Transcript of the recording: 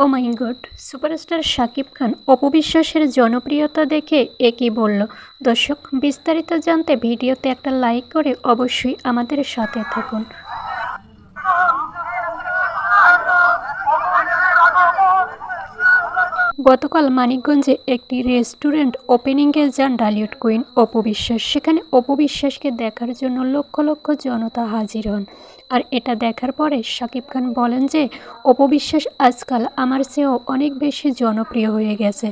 ও মাই god! Superstar Shakib Khan Apu বিশ্বাসের জনপ্রিয়তা দেখে একই বলল। দর্শক, বিস্তারিত জানতে ভিডিওতে একটা লাইক করে অবশ্যই আমাদের সাথে থাকুন। গতকাল মানিকগঞ্জে একটি রেস্টুরেন্ট ওপেনিংয়ে যান ঢালিউড কুইন অপু বিশ্বাস। সেখানে অপু বিশ্বাসকে দেখার জন্য লক্ষ লক্ষ জনতা হাজির হন। আর এটা দেখার পরে শাকিব খান বলেন যে অপু বিশ্বাস আজকাল আমার চেয়েও অনেক বেশি জনপ্রিয় হয়ে গেছে।